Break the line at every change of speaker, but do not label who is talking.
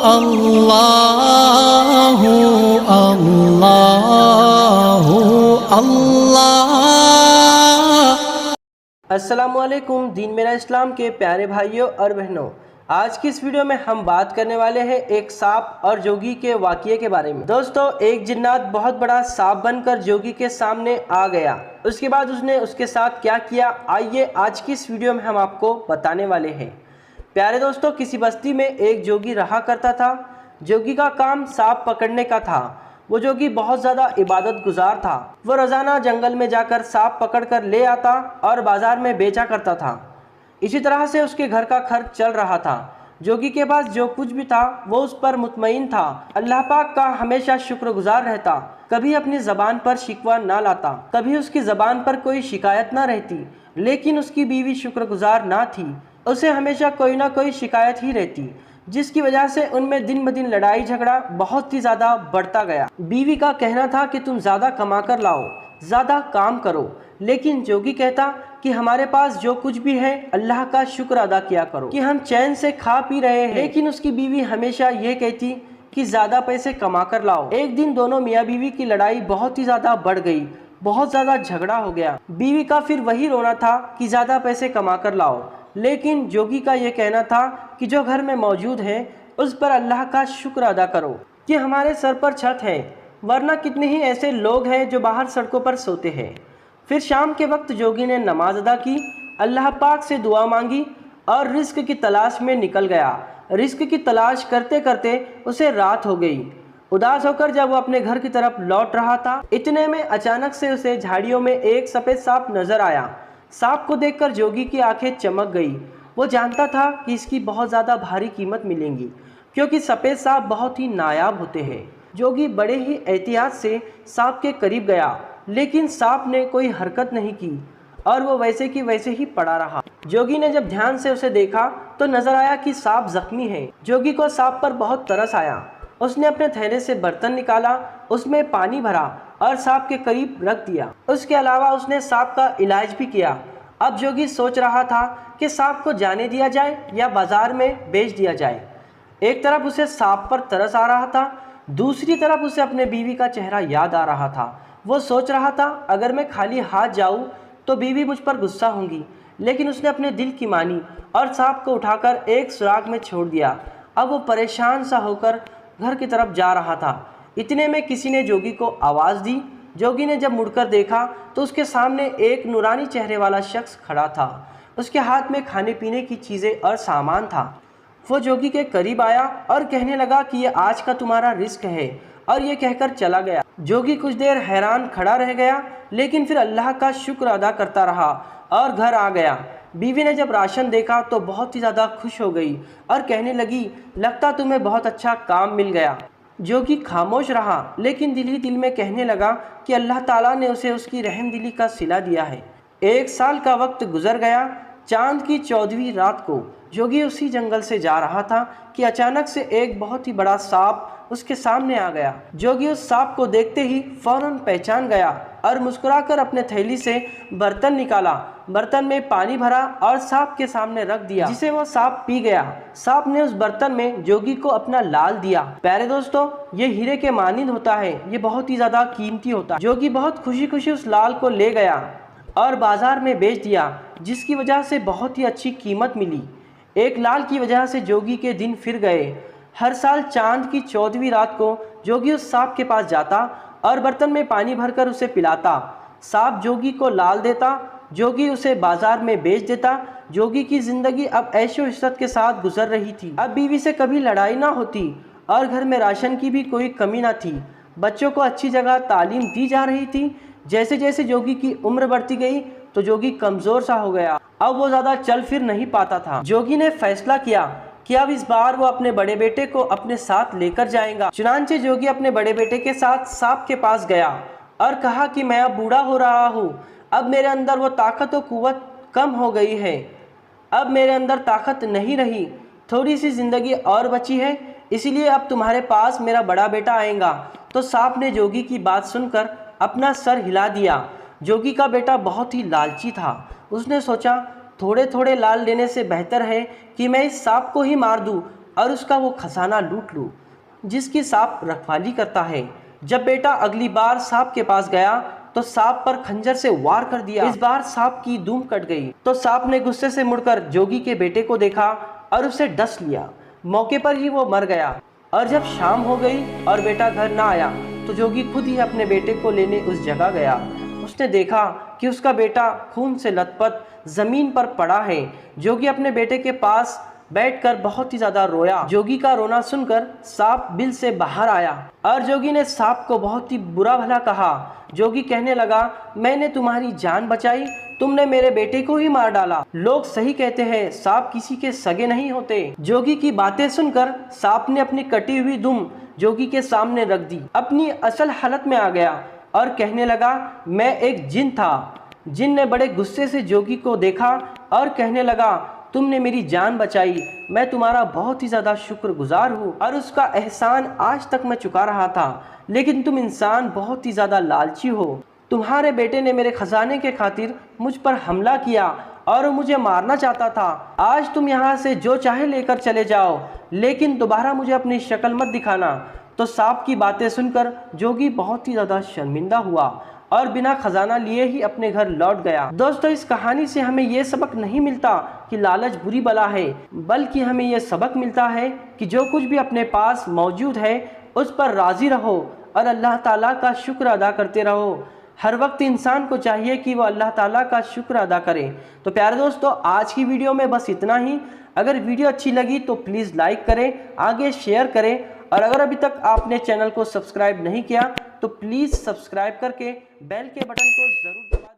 अल्लाह अल्लाह अल्लाह।
अस्सलामुअलैकुम दीन मेरा इस्लाम के प्यारे भाइयों और बहनों, आज की इस वीडियो में हम बात करने वाले हैं एक सांप और जोगी के वाक़ये के बारे में। दोस्तों, एक जिन्नात बहुत बड़ा सांप बनकर जोगी के सामने आ गया। उसके बाद उसने उसके साथ क्या किया, आइए आज की इस वीडियो में हम आपको बताने वाले हैं। प्यारे दोस्तों, किसी बस्ती में एक जोगी रहा करता था। जोगी का काम सांप पकड़ने का था। वो जोगी बहुत ज़्यादा इबादत गुजार था। वो रोज़ाना जंगल में जाकर सांप पकड़ कर ले आता और बाज़ार में बेचा करता था। इसी तरह से उसके घर का खर्च चल रहा था। जोगी के पास जो कुछ भी था वो उस पर मुतमईन था। अल्लाह पाक का हमेशा शुक्रगुजार रहता, कभी अपनी ज़बान पर शिकवा ना लाता, कभी उसकी ज़बान पर कोई शिकायत ना रहती। लेकिन उसकी बीवी शुक्रगुजार ना थी, उसे हमेशा कोई ना कोई शिकायत ही रहती, जिसकी वजह से उनमें दिन ब दिन लड़ाई झगड़ा बहुत ही ज़्यादा बढ़ता गया। बीवी का कहना था कि तुम ज़्यादा कमा कर लाओ, ज़्यादा काम करो, लेकिन जोगी कहता कि हमारे पास जो कुछ भी है अल्लाह का शुक्र अदा किया करो कि हम चैन से खा पी रहे हैं। लेकिन उसकी बीवी हमेशा ये कहती कि ज़्यादा पैसे कमा कर लाओ। एक दिन दोनों मियाँ बीवी की लड़ाई बहुत ही ज़्यादा बढ़ गई, बहुत ज़्यादा झगड़ा हो गया। बीवी का फिर वही रोना था कि ज़्यादा पैसे कमा कर लाओ, लेकिन जोगी का ये कहना था कि जो घर में मौजूद है उस पर अल्लाह का शुक्र अदा करो कि हमारे सर पर छत है, वरना कितने ही ऐसे लोग हैं जो बाहर सड़कों पर सोते हैं। फिर शाम के वक्त जोगी ने नमाज अदा की, अल्लाह पाक से दुआ मांगी और रिस्क की तलाश में निकल गया। रिस्क की तलाश करते करते उसे रात हो गई। उदास होकर जब वो अपने घर की तरफ लौट रहा था, इतने में अचानक से उसे झाड़ियों में एक सफ़ेद सांप नजर आया। सांप को देखकर जोगी की आंखें चमक गई। वो जानता था कि इसकी बहुत ज़्यादा भारी कीमत मिलेगी, क्योंकि सफ़ेद सांप बहुत ही नायाब होते हैं। जोगी बड़े ही एहतियात से सांप के करीब गया, लेकिन सांप ने कोई हरकत नहीं की और वो वैसे की वैसे ही पड़ा रहा। जोगी ने जब ध्यान से उसे देखा तो नजर आया कि सांप जख्मी है। जोगी को सांप पर बहुत तरस आया। उसने अपने थैले से बर्तन निकाला, उसमें पानी भरा और सांप के करीब रख दिया। उसके अलावा उसने सांप का इलाज भी किया। अब जोगी सोच रहा था कि सांप को जाने दिया जाए या बाजार में बेच दिया जाए। एक तरफ उसे सांप पर तरस आ रहा था, दूसरी तरफ उसे अपने बीवी का चेहरा याद आ रहा था। वो सोच रहा था अगर मैं खाली हाथ जाऊं तो बीवी मुझ पर गुस्सा होंगी, लेकिन उसने अपने दिल की मानी और सांप को उठाकर एक सुराख में छोड़ दिया। अब वो परेशान सा होकर घर की तरफ जा रहा था। इतने में किसी ने जोगी को आवाज़ दी। जोगी ने जब मुड़कर देखा तो उसके सामने एक नूरानी चेहरे वाला शख्स खड़ा था। उसके हाथ में खाने पीने की चीज़ें और सामान था। वो जोगी के करीब आया और कहने लगा कि ये आज का तुम्हारा रिस्क है, और ये कहकर चला गया। जोगी कुछ देर हैरान खड़ा रह गया, लेकिन फिर अल्लाह का शुक्र अदा करता रहा और घर आ गया। बीवी ने जब राशन देखा तो बहुत ही ज़्यादा खुश हो गई और कहने लगी, लगता तुम्हें बहुत अच्छा काम मिल गया। जोगी खामोश रहा, लेकिन दिल ही दिल में कहने लगा कि अल्लाह ताला ने उसे उसकी रहमदिली का सिला दिया है। 1 साल का वक्त गुजर गया। चांद की 14वीं रात को जोगी उसी जंगल से जा रहा था कि अचानक से एक बहुत ही बड़ा सांप उसके सामने आ गया। जोगी उस सांप को देखते ही फौरन पहचान गया और मुस्कुराकर अपने थैली से बर्तन निकाला, बर्तन में पानी भरा और सांप के सामने रख दिया, जिसे वो सांप पी गया। सांप ने उस बर्तन में जोगी को अपना लाल दिया। प्यारे दोस्तों, ये हीरे के मानिंद होता है, ये बहुत ही ज्यादा कीमती होता है। जोगी बहुत खुशी खुशी उस लाल को ले गया और बाजार में बेच दिया, जिसकी वजह से बहुत ही अच्छी कीमत मिली। एक लाल की वजह से जोगी के दिन फिर गए। हर साल चांद की 14वीं रात को जोगी उस सांप के पास जाता और बर्तन में पानी भरकर उसे पिलाता। सांप जोगी को लाल देता, जोगी उसे बाजार में बेच देता। जोगी की जिंदगी अब ऐशो इज्जत के साथ गुजर रही थी। अब बीवी से कभी लड़ाई ना होती और घर में राशन की भी कोई कमी ना थी। बच्चों को अच्छी जगह तालीम दी जा रही थी। जैसे जैसे जोगी की उम्र बढ़ती गई तो जोगी कमज़ोर सा हो गया। अब वो ज़्यादा चल फिर नहीं पाता था। जोगी ने फैसला किया कि अब इस बार वो अपने बड़े बेटे को अपने साथ लेकर जाएगा। चुनांचे जोगी अपने बड़े बेटे के साथ सांप के पास गया और कहा कि मैं अब बूढ़ा हो रहा हूँ, अब मेरे अंदर वो ताकत और कुव्वत कम हो गई है, अब मेरे अंदर ताकत नहीं रही, थोड़ी सी ज़िंदगी और बची है, इसीलिए अब तुम्हारे पास मेरा बड़ा बेटा आएगा। तो सांप ने जोगी की बात सुनकर अपना सर हिला दिया। जोगी का बेटा बहुत ही लालची था। उसने सोचा थोड़े थोड़े लाल लेने से बेहतर है कि मैं इस सांप को ही मार दूं और उसका वो खजाना लूट लूं जिसकी सांप रखवाली करता है। जब बेटा अगली बार सांप के पास गया तो सांप पर खंजर से वार कर दिया। इस बार सांप की दुम कट गई तो सांप ने गुस्से से मुड़कर जोगी के बेटे को देखा और उसे डस लिया। मौके पर ही वो मर गया। और जब शाम हो गई और बेटा घर ना आया तो जोगी खुद ही अपने बेटे को लेने उस जगह गया। उसने देखा कि उसका बेटा खून से लथपथ जमीन पर पड़ा है। जोगी अपने बेटे के पास बैठकर बहुत ही ज्यादा रोया। जोगी का रोना सुनकर सांप बिल से बाहर आया और जोगी ने सांप को बहुत ही बुरा भला कहा। जोगी कहने लगा, मैंने तुम्हारी जान बचाई, तुमने मेरे बेटे को ही मार डाला। लोग सही कहते हैं, सांप किसी के सगे नहीं होते। जोगी की बातें सुनकर सांप ने अपनी कटी हुई दुम जोगी के सामने रख दी। अपनी असल हालत में आ गया और कहने लगा, मैं एक जिन था। जिन ने बड़े गुस्से से जोगी को देखा और कहने लगा, तुमने मेरी जान बचाई, मैं तुम्हारा बहुत ही ज़्यादा शुक्रगुजार हूँ और उसका एहसान आज तक मैं चुका रहा था। लेकिन तुम इंसान बहुत ही ज़्यादा लालची हो। तुम्हारे बेटे ने मेरे खजाने के खातिर मुझ पर हमला किया और मुझे मारना चाहता था। आज तुम यहाँ से जो चाहे लेकर चले जाओ, लेकिन दोबारा मुझे अपनी शक्ल मत दिखाना। तो सांप की बातें सुनकर जोगी बहुत ही ज़्यादा शर्मिंदा हुआ और बिना खजाना लिए ही अपने घर लौट गया। दोस्तों, इस कहानी से हमें ये सबक नहीं मिलता कि लालच बुरी बला है, बल्कि हमें ये सबक मिलता है कि जो कुछ भी अपने पास मौजूद है उस पर राजी रहो और अल्लाह ताला का शुक्र अदा करते रहो। हर वक्त इंसान को चाहिए कि वो अल्लाह ताला का शुक्र अदा करे। तो प्यारे दोस्तों, आज की वीडियो में बस इतना ही। अगर वीडियो अच्छी लगी तो प्लीज़ लाइक करें, आगे शेयर करें और अगर अभी तक आपने चैनल को सब्सक्राइब नहीं किया तो प्लीज़ सब्सक्राइब करके बेल के बटन को ज़रूर दबाएं।